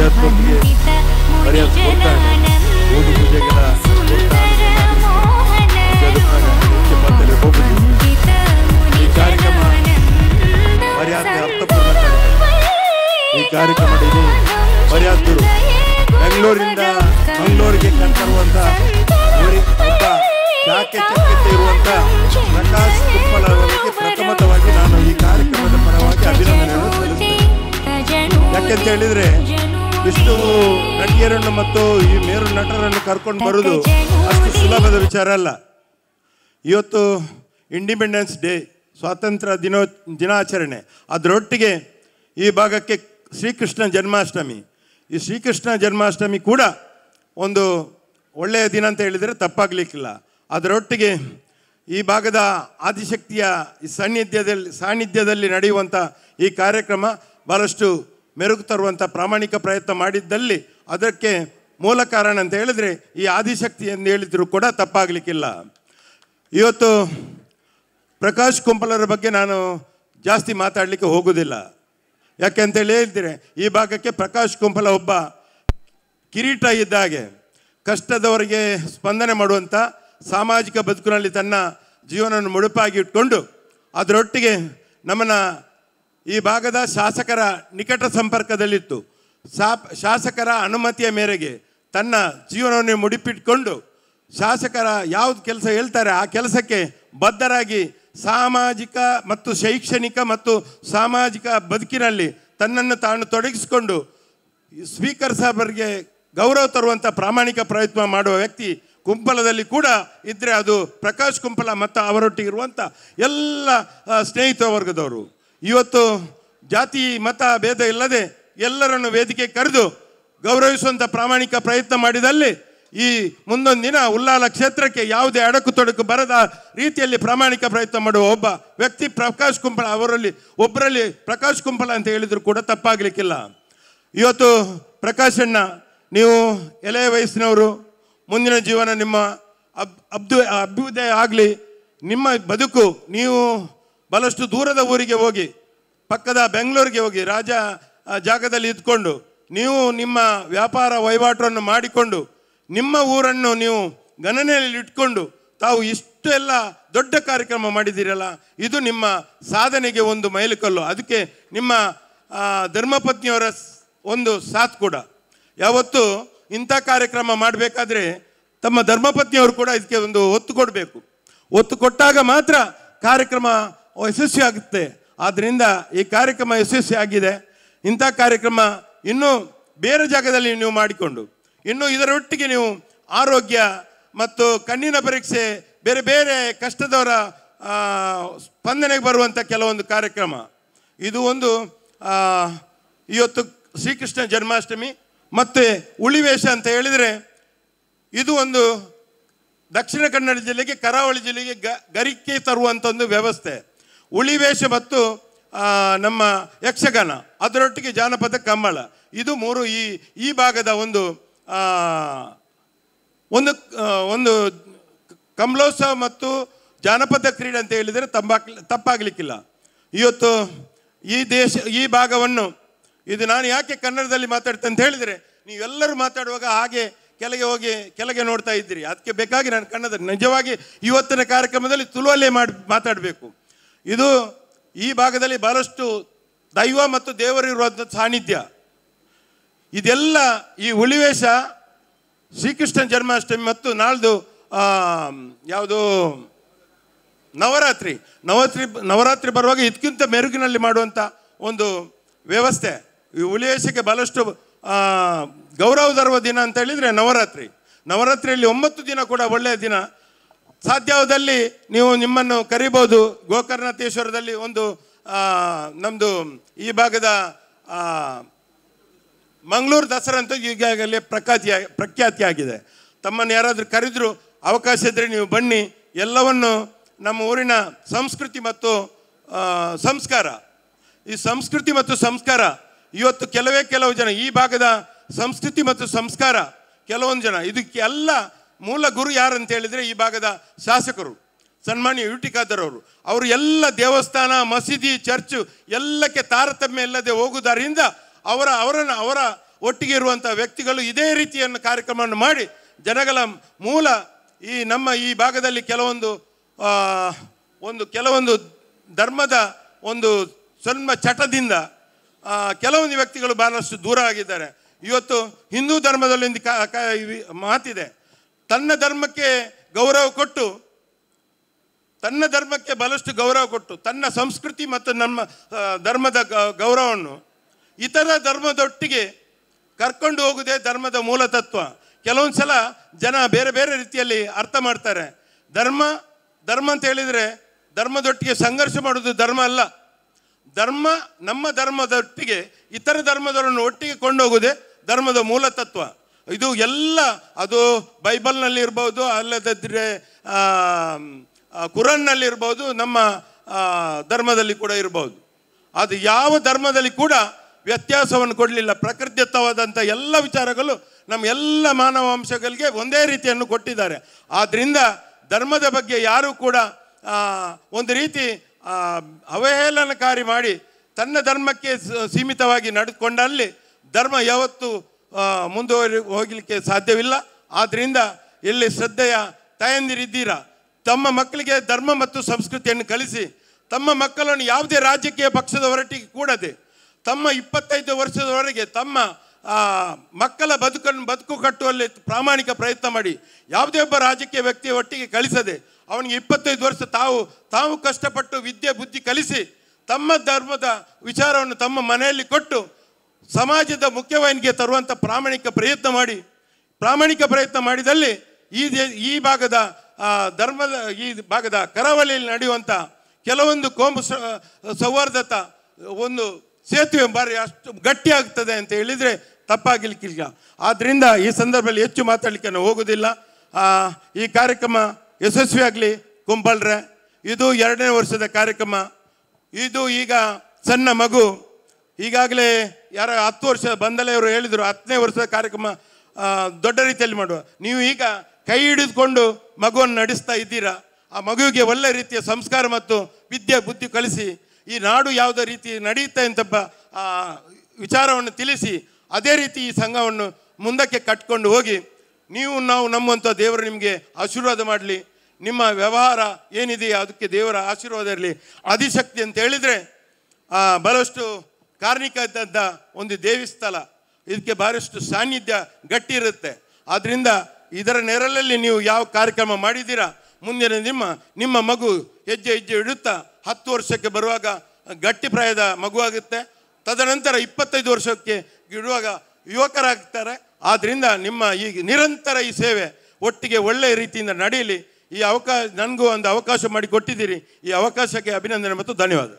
ಆಧ್ಯಾತ್ಮಕ್ಕೆ ಮರ್ಯಾದೆ ಕೊಡ್ತಾನೆ. ಓದು ಪೂಜೆಗಳ ಈ ಕಾರ್ಯಕ್ರಮ ಮರ್ಯಾದೆ ಅರ್ಥಪೂರ್ಣ ಕಾರ್ಯಕ್ರಮ. ಈ ಕಾರ್ಯಕ್ರಮದಲ್ಲಿ ಮರ್ಯಾದರು ಬೆಂಗಳೂರಿಂದ ಮಂಗಳೂರಿಗೆ ಕರ್ತರುವಂತ ಒಬ್ಬ ಶಾಖೆ ಚಕ್ಯತೆ ಇರುವಂತ ಪ್ರಕಾಶ್ ಕುಪ್ಪಳ ಅವರಿಗೆ ಪ್ರಥಮತವಾಗಿ ನಾನು ಈ ಕಾರ್ಯಕ್ರಮದ ಪರವಾಗಿ ಅಭಿನಂದನೆಯನ್ನು ಸಲ್ಲಿಸುತ್ತೇನೆ. ಯಾಕೆಂತ ಹೇಳಿದ್ರೆ ಇಷ್ಟು ನಟಿಯರನ್ನು ಮತ್ತು ಈ ಮೇರು ನಟರನ್ನು ಕರ್ಕೊಂಡು ಬರುವುದು ಅಷ್ಟು ಸುಲಭದ ವಿಚಾರ ಅಲ್ಲ. ಇವತ್ತು ಇಂಡಿಪೆಂಡೆನ್ಸ್ ಡೇ, ಸ್ವಾತಂತ್ರ್ಯ ದಿನಾಚರಣೆ, ಅದರೊಟ್ಟಿಗೆ ಈ ಭಾಗಕ್ಕೆ ಶ್ರೀಕೃಷ್ಣ ಜನ್ಮಾಷ್ಟಮಿ. ಈ ಶ್ರೀಕೃಷ್ಣ ಜನ್ಮಾಷ್ಟಮಿ ಕೂಡ ಒಂದು ಒಳ್ಳೆಯ ದಿನ ಅಂತ ಹೇಳಿದರೆ ತಪ್ಪಾಗಲಿಕ್ಕಿಲ್ಲ. ಅದರೊಟ್ಟಿಗೆ ಈ ಭಾಗದ ಆದಿಶಕ್ತಿಯ ಸಾನ್ನಿಧ್ಯದಲ್ಲಿ ನಡೆಯುವಂಥ ಈ ಕಾರ್ಯಕ್ರಮ ಭಾಳಷ್ಟು ಮೆರುಗು ತರುವಂಥ ಪ್ರಾಮಾಣಿಕ ಪ್ರಯತ್ನ ಮಾಡಿದ್ದಲ್ಲಿ ಅದಕ್ಕೆ ಮೂಲ ಕಾರಣ ಅಂತ ಹೇಳಿದರೆ ಈ ಆದಿಶಕ್ತಿ ಎಂದು ಹೇಳಿದರೂ ಕೂಡ ತಪ್ಪಾಗಲಿಕ್ಕಿಲ್ಲ. ಇವತ್ತು ಪ್ರಕಾಶ್ ಕುಂಪಲರ ಬಗ್ಗೆ ನಾನು ಜಾಸ್ತಿ ಮಾತಾಡಲಿಕ್ಕೆ ಹೋಗೋದಿಲ್ಲ. ಯಾಕೆ ಅಂತೇಳಿ ಹೇಳ್ತೀರಿ, ಈ ಭಾಗಕ್ಕೆ ಪ್ರಕಾಶ್ ಕುಂಪಲ ಒಬ್ಬ ಕಿರೀಟ ಇದ್ದ ಹಾಗೆ, ಕಷ್ಟದವರಿಗೆ ಸ್ಪಂದನೆ ಮಾಡುವಂಥ ಸಾಮಾಜಿಕ ಬದುಕಿನಲ್ಲಿ ತನ್ನ ಜೀವನವನ್ನು ಮುಡುಪಾಗಿ ಇಟ್ಕೊಂಡು ಅದರೊಟ್ಟಿಗೆ ನಮ್ಮನ್ನು ಈ ಭಾಗದ ಶಾಸಕರ ನಿಕಟ ಸಂಪರ್ಕದಲ್ಲಿತ್ತು. ಶಾಸಕರ ಅನುಮತಿಯ ಮೇರೆಗೆ ತನ್ನ ಜೀವನವನ್ನು ಮುಡಿಪಿಟ್ಕೊಂಡು ಶಾಸಕರ ಯಾವುದು ಕೆಲಸ ಹೇಳ್ತಾರೆ ಆ ಕೆಲಸಕ್ಕೆ ಬದ್ಧರಾಗಿ ಸಾಮಾಜಿಕ ಮತ್ತು ಶೈಕ್ಷಣಿಕ ಮತ್ತು ಸಾಮಾಜಿಕ ಬದುಕಿನಲ್ಲಿ ತನ್ನನ್ನು ತಾನು ತೊಡಗಿಸಿಕೊಂಡು ಸ್ಪೀಕರ್ ಸಾಹೇಬರಿಗೆ ಗೌರವ ತರುವಂಥ ಪ್ರಾಮಾಣಿಕ ಪ್ರಯತ್ನ ಮಾಡುವ ವ್ಯಕ್ತಿ ಕುಂಪಲದಲ್ಲಿ ಕೂಡ ಇದ್ದರೆ ಅದು ಪ್ರಕಾಶ್ ಕುಂಪಲ ಮತ್ತು ಅವರೊಟ್ಟಿಗಿರುವಂಥ ಎಲ್ಲ ಸ್ನೇಹಿತ ವರ್ಗದವರು. ಇವತ್ತು ಜಾತಿ ಮತ ಭೇದ ಇಲ್ಲದೆ ಎಲ್ಲರನ್ನು ವೇದಿಕೆ ಕರೆದು ಗೌರವಿಸುವಂಥ ಪ್ರಾಮಾಣಿಕ ಪ್ರಯತ್ನ ಮಾಡಿದಲ್ಲಿ ಈ ಮುಂದೊಂದು ದಿನ ಉಲ್ಲಾಲ ಕ್ಷೇತ್ರಕ್ಕೆ ಯಾವುದೇ ಅಡಕು ತೊಡಕು ಬರದ ರೀತಿಯಲ್ಲಿ ಪ್ರಾಮಾಣಿಕ ಪ್ರಯತ್ನ ಮಾಡುವ ಒಬ್ಬ ವ್ಯಕ್ತಿ ಪ್ರಕಾಶ್ ಕುಂಪಲ. ಒಬ್ಬರಲ್ಲಿ ಪ್ರಕಾಶ್ ಕುಂಪಲ ಅಂತ ಹೇಳಿದ್ರು ಕೂಡ ತಪ್ಪಾಗಲಿಕ್ಕಿಲ್ಲ. ಇವತ್ತು ಪ್ರಕಾಶಣ್ಣ, ನೀವು ಎಳೆಯ ವಯಸ್ಸಿನವರು, ಮುಂದಿನ ಜೀವನ ನಿಮ್ಮ ಅಭ್ಯುದಯ ಆಗಲಿ. ನಿಮ್ಮ ಬದುಕು ನೀವು ಬಹಳಷ್ಟು ದೂರದ ಊರಿಗೆ ಹೋಗಿ, ಪಕ್ಕದ ಬೆಂಗಳೂರಿಗೆ ಹೋಗಿ ಜಾಗದಲ್ಲಿ ಇದ್ಕೊಂಡು ನೀವು ನಿಮ್ಮ ವ್ಯಾಪಾರ ವಹಿವಾಟನ್ನು ಮಾಡಿಕೊಂಡು ನಿಮ್ಮ ಊರನ್ನು ನೀವು ಗಣನೆಯಲ್ಲಿ ಇಟ್ಕೊಂಡು ತಾವು ಇಷ್ಟೆಲ್ಲ ದೊಡ್ಡ ಕಾರ್ಯಕ್ರಮ ಮಾಡಿದ್ದೀರಲ್ಲ, ಇದು ನಿಮ್ಮ ಸಾಧನೆಗೆ ಒಂದು ಮೈಲುಕಲ್ಲು. ಅದಕ್ಕೆ ನಿಮ್ಮ ಧರ್ಮಪತ್ನಿಯವರ ಒಂದು ಸಾಥ್ ಕೂಡ. ಯಾವತ್ತು ಇಂಥ ಕಾರ್ಯಕ್ರಮ ಮಾಡಬೇಕಾದ್ರೆ ತಮ್ಮ ಧರ್ಮಪತ್ನಿಯವರು ಕೂಡ ಇದಕ್ಕೆ ಒಂದು ಒತ್ತು ಕೊಡಬೇಕು. ಒತ್ತು ಕೊಟ್ಟಾಗ ಮಾತ್ರ ಕಾರ್ಯಕ್ರಮ ಯಶಸ್ವಿ ಆಗುತ್ತೆ. ಆದ್ದರಿಂದ ಈ ಕಾರ್ಯಕ್ರಮ ಯಶಸ್ವಿ ಆಗಿದೆ. ಇಂಥ ಕಾರ್ಯಕ್ರಮ ಇನ್ನೂ ಬೇರೆ ಜಾಗದಲ್ಲಿ ನೀವು ಮಾಡಿಕೊಂಡು ಇನ್ನು ಇದರೊಟ್ಟಿಗೆ ನೀವು ಆರೋಗ್ಯ ಮತ್ತು ಕಣ್ಣಿನ ಪರೀಕ್ಷೆ, ಬೇರೆ ಬೇರೆ ಕಷ್ಟದವರ ಸ್ಪಂದನೆಗೆ ಬರುವಂಥ ಕೆಲವೊಂದು ಕಾರ್ಯಕ್ರಮ, ಇದು ಒಂದು ಇವತ್ತು ಶ್ರೀಕೃಷ್ಣ ಜನ್ಮಾಷ್ಟಮಿ ಮತ್ತು ಉಳಿವೇಷ ಅಂತ ಹೇಳಿದರೆ ಇದು ಒಂದು ದಕ್ಷಿಣ ಕನ್ನಡ ಜಿಲ್ಲೆಗೆ, ಕರಾವಳಿ ಜಿಲ್ಲೆಗೆ ಗರಿಕೆ ತರುವಂಥ ಒಂದು ವ್ಯವಸ್ಥೆ. ಉಳಿವೇಷ ಮತ್ತು ನಮ್ಮ ಯಕ್ಷಗಾನ, ಅದರೊಟ್ಟಿಗೆ ಜಾನಪದ ಕಂಬಳ, ಇದು ಮೂರು ಈ ಭಾಗದ ಒಂದು ಕಂಬಳೋತ್ಸವ ಮತ್ತು ಜಾನಪದ ಕ್ರೀಡೆ ಅಂತ ಹೇಳಿದರೆ ತಪ್ಪಾಗಲಿಕ್ಕಿಲ್ಲ. ಇವತ್ತು ಈ ಭಾಗವನ್ನು ಇದು ನಾನು ಯಾಕೆ ಕನ್ನಡದಲ್ಲಿ ಮಾತಾಡ್ತೇನೆ ಅಂತ ಹೇಳಿದರೆ, ನೀವೆಲ್ಲರೂ ಮಾತಾಡುವಾಗ ಹಾಗೆ ಕೆಳಗೆ ನೋಡ್ತಾ ಇದ್ದೀರಿ. ಅದಕ್ಕೆ ಬೇಕಾಗಿ ನಾನು ಕನ್ನಡ ನಿಜವಾಗಿ ಇವತ್ತಿನ ಕಾರ್ಯಕ್ರಮದಲ್ಲಿ ತುಳುವಲ್ಲೇ ಮಾತಾಡಬೇಕು. ಇದು ಈ ಭಾಗದಲ್ಲಿ ಬಹಳಷ್ಟು ದೈವ ಮತ್ತು ದೇವರಿರುವಂಥ ಸಾನ್ನಿಧ್ಯ. ಇದೆಲ್ಲ ಈ ಉಳಿವೇಷ, ಶ್ರೀಕೃಷ್ಣ ಜನ್ಮಾಷ್ಟಮಿ ಮತ್ತು ನಾಳ್ದು ಯಾವುದು ನವರಾತ್ರಿ ಬರುವಾಗ ಇದಕ್ಕಿಂತ ಮೆರುಗಿನಲ್ಲಿ ಮಾಡುವಂಥ ಒಂದು ವ್ಯವಸ್ಥೆ. ಈ ಉಳಿವೇಷಕ್ಕೆ ಬಹಳಷ್ಟು ಗೌರವ ತರುವ ದಿನ ಅಂತ ಹೇಳಿದರೆ ನವರಾತ್ರಿಯಲ್ಲಿ 9 ದಿನ ಕೂಡ ಒಳ್ಳೆಯ ದಿನ. ಸಾಧ್ಯವಾದಲ್ಲಿ ನೀವು ನಿಮ್ಮನ್ನು ಕರಿಬೋದು. ಗೋಕರ್ಣೇಶ್ವರದಲ್ಲಿ ಒಂದು ನಮ್ಮದು ಈ ಭಾಗದ ಮಂಗಳೂರು ದಸರಾ ಅಂತ ಈಗಾಗಲೇ ಪ್ರಖ್ಯಾತಿ ಆಗಿದೆ. ತಮ್ಮನ್ನು ಯಾರಾದರೂ ಕರೆದರೂ ಅವಕಾಶ ಇದ್ದರೆ ನೀವು ಬನ್ನಿ. ಎಲ್ಲವನ್ನು ನಮ್ಮ ಊರಿನ ಸಂಸ್ಕೃತಿ ಮತ್ತು ಸಂಸ್ಕಾರ, ಈ ಸಂಸ್ಕೃತಿ ಮತ್ತು ಸಂಸ್ಕಾರ ಇವತ್ತು ಕೆಲವು ಜನ ಈ ಭಾಗದ ಸಂಸ್ಕೃತಿ ಮತ್ತು ಸಂಸ್ಕಾರ ಕೆಲವೊಂದು ಜನ ಇದಕ್ಕೆ ಎಲ್ಲ ಮೂಲ ಗುರು ಯಾರು ಅಂತ ಹೇಳಿದರೆ ಈ ಭಾಗದ ಶಾಸಕರು ಸನ್ಮಾನ್ಯ ಯು ಟಿ ಖಾದರ್ ಅವರು ಎಲ್ಲ ದೇವಸ್ಥಾನ, ಮಸೀದಿ, ಚರ್ಚು ಎಲ್ಲಕ್ಕೆ ತಾರತಮ್ಯ ಇಲ್ಲದೆ ಹೋಗುವುದರಿಂದ ಅವರ ಒಟ್ಟಿಗೆ ಇರುವಂಥ ವ್ಯಕ್ತಿಗಳು ಇದೇ ರೀತಿಯನ್ನು ಕಾರ್ಯಕ್ರಮವನ್ನು ಮಾಡಿ ಜನಗಳ ಮೂಲ ಈ ನಮ್ಮ ಈ ಭಾಗದಲ್ಲಿ ಕೆಲವೊಂದು ಧರ್ಮದ ಒಂದು ಸ್ವಲ್ಪ ಚಟದಿಂದ ಕೆಲವೊಂದು ವ್ಯಕ್ತಿಗಳು ಬಹಳಷ್ಟು ದೂರ ಆಗಿದ್ದಾರೆ. ಇವತ್ತು ಹಿಂದೂ ಧರ್ಮದಲ್ಲಿ ಮಾತಿದೆ, ತನ್ನ ಧರ್ಮಕ್ಕೆ ಬಹಳಷ್ಟು ಗೌರವ ಕೊಟ್ಟು ತನ್ನ ಸಂಸ್ಕೃತಿ ಮತ್ತು ನಮ್ಮ ಧರ್ಮದ ಗೌರವವನ್ನು ಇತರ ಧರ್ಮದೊಟ್ಟಿಗೆ ಕರ್ಕೊಂಡು ಹೋಗುವುದೇ ಧರ್ಮದ ಮೂಲ ತತ್ವ. ಕೆಲವೊಂದು ಸಲ ಜನ ಬೇರೆ ಬೇರೆ ರೀತಿಯಲ್ಲಿ ಅರ್ಥ ಮಾಡ್ತಾರೆ. ಧರ್ಮ ಅಂತ ಹೇಳಿದರೆ ಧರ್ಮದೊಟ್ಟಿಗೆ ಸಂಘರ್ಷ ಮಾಡೋದು ಧರ್ಮ ಅಲ್ಲ. ಧರ್ಮ ನಮ್ಮ ಧರ್ಮದೊಟ್ಟಿಗೆ ಇತರ ಧರ್ಮದವರನ್ನು ಒಟ್ಟಿಗೆ ಕೊಂಡೋಗುವುದೇ ಧರ್ಮದ ಮೂಲ ತತ್ವ. ಇದು ಎಲ್ಲ ಅದು ಬೈಬಲ್ನಲ್ಲಿ ಇರ್ಬೋದು, ಅಲ್ಲದಿದ್ದರೆ ಕುರಾನ್ನಲ್ಲಿ ಇರ್ಬೋದು, ನಮ್ಮ ಧರ್ಮದಲ್ಲಿ ಕೂಡ ಇರ್ಬೋದು. ಅದು ಯಾವ ಧರ್ಮದಲ್ಲಿ ಕೂಡ ವ್ಯತ್ಯಾಸವನ್ನು ಕೊಡಲಿಲ್ಲ. ಪ್ರಕೃತಿದತ್ತವಾದಂಥ ಎಲ್ಲ ವಿಚಾರಗಳು ನಮ್ಮ ಎಲ್ಲ ಮಾನವ ಅಂಶಗಳಿಗೆ ಒಂದೇ ರೀತಿಯನ್ನು ಕೊಟ್ಟಿದ್ದಾರೆ. ಆದ್ದರಿಂದ ಧರ್ಮದ ಬಗ್ಗೆ ಯಾರೂ ಕೂಡ ಒಂದು ರೀತಿ ಅವಹೇಳನಕಾರಿ ಮಾಡಿ ತನ್ನ ಧರ್ಮಕ್ಕೆ ಸೀಮಿತವಾಗಿ ನಡೆದುಕೊಂಡಲ್ಲಿ ಧರ್ಮ ಯಾವತ್ತೂ ಹೋಗಲಿಕ್ಕೆ ಸಾಧ್ಯವಿಲ್ಲ. ಆದ್ದರಿಂದ ಎಲ್ಲಿ ಶ್ರದ್ಧೆಯ ತಾಯಂದಿರಿದ್ದೀರಾ, ತಮ್ಮ ಮಕ್ಕಳಿಗೆ ಧರ್ಮ ಮತ್ತು ಸಂಸ್ಕೃತಿಯನ್ನು ಕಲಿಸಿ, ತಮ್ಮ ಮಕ್ಕಳನ್ನು ಯಾವುದೇ ರಾಜಕೀಯ ಪಕ್ಷದ ಹೊರಟಿಗೆ ಕೂಡದೆ ತಮ್ಮ 25 ವರ್ಷದವರೆಗೆ ತಮ್ಮ ಮಕ್ಕಳ ಬದುಕು ಕಟ್ಟುವಲ್ಲಿ ಪ್ರಾಮಾಣಿಕ ಪ್ರಯತ್ನ ಮಾಡಿ, ಯಾವುದೇ ಒಬ್ಬ ರಾಜಕೀಯ ವ್ಯಕ್ತಿಯ ಒಟ್ಟಿಗೆ ಕಳಿಸದೆ ಅವನಿಗೆ 25 ವರ್ಷ ತಾವು ಕಷ್ಟಪಟ್ಟು ವಿದ್ಯೆ ಬುದ್ಧಿ ಕಲಿಸಿ ತಮ್ಮ ಧರ್ಮದ ವಿಚಾರವನ್ನು ತಮ್ಮ ಮನೆಯಲ್ಲಿ ಕೊಟ್ಟು ಸಮಾಜದ ಮುಖ್ಯವಾಹಿನಿಗೆ ತರುವಂಥ ಪ್ರಾಮಾಣಿಕ ಪ್ರಯತ್ನ ಮಾಡಿದಲ್ಲಿ ಈ ಭಾಗದ ಕರಾವಳಿಯಲ್ಲಿ ನಡೆಯುವಂಥ ಕೆಲವೊಂದು ಕೋಮು ಸೌಹಾರ್ದತ ಒಂದು ಸೇತುವೆ ಬಾರಿ ಅಷ್ಟು ಗಟ್ಟಿಯಾಗ್ತದೆ ಅಂತ ಹೇಳಿದರೆ ತಪ್ಪಾಗಲಿಕ್ಕಿಲ್ಲ. ಆದ್ದರಿಂದ ಈ ಸಂದರ್ಭದಲ್ಲಿ ಹೆಚ್ಚು ಮಾತಾಡಲಿಕ್ಕೆ ನಾವು ಹೋಗೋದಿಲ್ಲ. ಈ ಕಾರ್ಯಕ್ರಮ ಯಶಸ್ವಿಯಾಗಲಿ. ಕುಂಬಳ್ರೆ, ಇದು 2ನೇ ವರ್ಷದ ಕಾರ್ಯಕ್ರಮ. ಇದು ಈಗ ಸಣ್ಣ ಮಗು, ಈಗಾಗಲೇ 10 ವರ್ಷ ಬಂದಲೆಯವರು ಹೇಳಿದರು 10ನೇ ವರ್ಷದ ಕಾರ್ಯಕ್ರಮ ದೊಡ್ಡ ರೀತಿಯಲ್ಲಿ ಮಾಡುವ. ನೀವು ಈಗ ಕೈ ಹಿಡಿದುಕೊಂಡು ಮಗುವನ್ನು ನಡೆಸ್ತಾ ಇದ್ದೀರಾ. ಆ ಮಗುವಿಗೆ ಒಳ್ಳೆ ರೀತಿಯ ಸಂಸ್ಕಾರ ಮತ್ತು ವಿದ್ಯೆ ಬುದ್ಧಿ ಕಲಿಸಿ ಈ ನಾಡು ಯಾವುದೇ ರೀತಿ ನಡೆಯುತ್ತೆ ಅಂತ ವಿಚಾರವನ್ನು ತಿಳಿಸಿ ಅದೇ ರೀತಿ ಈ ಸಂಘವನ್ನು ಮುಂದಕ್ಕೆ ಕಟ್ಕೊಂಡು ಹೋಗಿ ನಾವು ನಮ್ಮಂಥ ದೇವರು ನಿಮಗೆ ಆಶೀರ್ವಾದ ಮಾಡಲಿ. ನಿಮ್ಮ ವ್ಯವಹಾರ ಏನಿದೆಯೋ ಅದಕ್ಕೆ ದೇವರ ಆಶೀರ್ವಾದ ಇರಲಿ. ಆದಿಶಕ್ತಿ ಅಂತ ಹೇಳಿದರೆ ಬಹಳಷ್ಟು ಕಾರ್ಣಿಕದ ಒಂದು ದೇವಿ ಸ್ಥಳ, ಇದಕ್ಕೆ ಬಹಳಷ್ಟು ಸಾನ್ನಿಧ್ಯ ಗಟ್ಟಿ ಇರುತ್ತೆ. ಆದ್ದರಿಂದ ಇದರ ನೆರಳಲ್ಲಿ ನೀವು ಯಾವ ಕಾರ್ಯಕ್ರಮ ಮಾಡಿದ್ದೀರಾ, ಮುಂದಿನ ನಿಮ್ಮ ಮಗು ಹೆಜ್ಜೆ ಇಡುತ್ತಾ 10 ವರ್ಷಕ್ಕೆ ಬರುವಾಗ ಗಟ್ಟಿ ಪ್ರಾಯದ ಮಗುವಾಗುತ್ತೆ. ತದನಂತರ 25 ವರ್ಷಕ್ಕೆ ಇಡುವಾಗ ಯುವಕರಾಗ್ತಾರೆ. ಆದ್ದರಿಂದ ನಿಮ್ಮ ನಿರಂತರ ಈ ಸೇವೆ ಒಟ್ಟಿಗೆ ಒಳ್ಳೆಯ ರೀತಿಯಿಂದ ನಡೆಯಲಿ. ನನಗೂ ಒಂದು ಅವಕಾಶ ಮಾಡಿಕೊಟ್ಟಿದ್ದೀರಿ. ಈ ಅವಕಾಶಕ್ಕೆ ಅಭಿನಂದನೆ ಮತ್ತು ಧನ್ಯವಾದ.